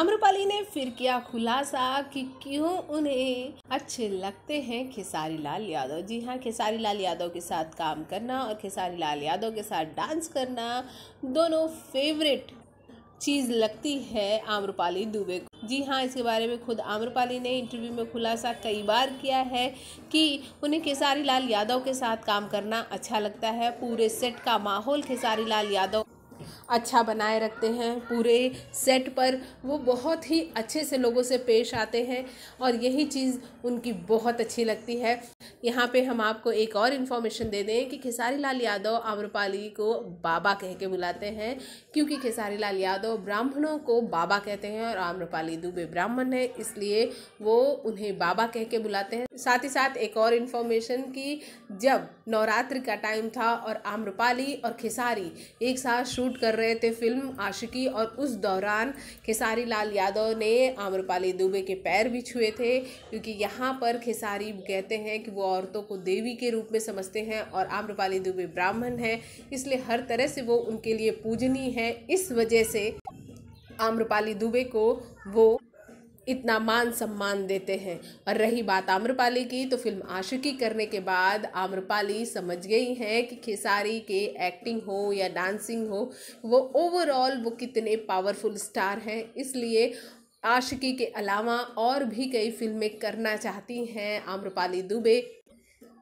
आम्रपाली ने फिर किया खुलासा कि क्यों उन्हें अच्छे लगते हैं खेसारी लाल यादव। जी हाँ, खेसारी लाल यादव के साथ काम करना और खेसारी लाल यादव के साथ डांस करना दोनों फेवरेट चीज़ लगती है आम्रपाली दुबे को। जी हाँ, इसके बारे में खुद आम्रपाली ने इंटरव्यू में खुलासा कई बार किया है कि उन्हें खेसारी लाल यादव के साथ काम करना अच्छा लगता है। पूरे सेट का माहौल खेसारी लाल यादव अच्छा बनाए रखते हैं। पूरे सेट पर वो बहुत ही अच्छे से लोगों से पेश आते हैं और यही चीज़ उनकी बहुत अच्छी लगती है। यहाँ पे हम आपको एक और इन्फॉर्मेशन दे दें कि खेसारी लाल यादव आम्रपाली को बाबा कह के बुलाते हैं, क्योंकि खेसारी लाल यादव ब्राह्मणों को बाबा कहते हैं और आम्रपाली दुबे ब्राह्मण है, इसलिए वो उन्हें बाबा कह के बुलाते हैं। साथ ही साथ एक और इन्फॉर्मेशन कि जब नवरात्रि का टाइम था और आम्रपाली और खेसारी एक साथ शूट कर रहे थे फिल्म आशिकी, और उस दौरान खेसारी लाल यादव ने आम्रपाली दुबे के पैर भी छुए थे, क्योंकि यहाँ पर खेसारी कहते हैं कि वो औरतों को देवी के रूप में समझते हैं और आम्रपाली दुबे ब्राह्मण है, इसलिए हर तरह से वो उनके लिए पूजनीय है। इस वजह से आम्रपाली दुबे को वो इतना मान सम्मान देते हैं। और रही बात आम्रपाली की, तो फिल्म आशिकी करने के बाद आम्रपाली समझ गई हैं कि खेसारी के एक्टिंग हो या डांसिंग हो, वो ओवरऑल वो कितने पावरफुल स्टार हैं, इसलिए आशिकी के अलावा और भी कई फिल्में करना चाहती हैं आम्रपाली दुबे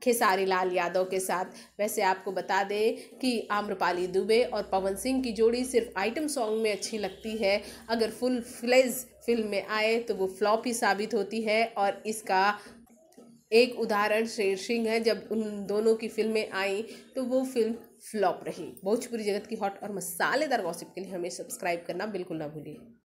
खेसारी लाल यादव के साथ। वैसे आपको बता दें कि आम्रपाली दुबे और पवन सिंह की जोड़ी सिर्फ आइटम सॉन्ग में अच्छी लगती है, अगर फुल फ्लेज फिल्म में आए तो वो फ्लॉप ही साबित होती है। और इसका एक उदाहरण शेर सिंह है, जब उन दोनों की फिल्में आई तो वो फिल्म फ्लॉप रही। भोजपुरी जगत की हॉट और मसालेदार गॉसिप के लिए हमें सब्सक्राइब करना बिल्कुल ना भूलिए।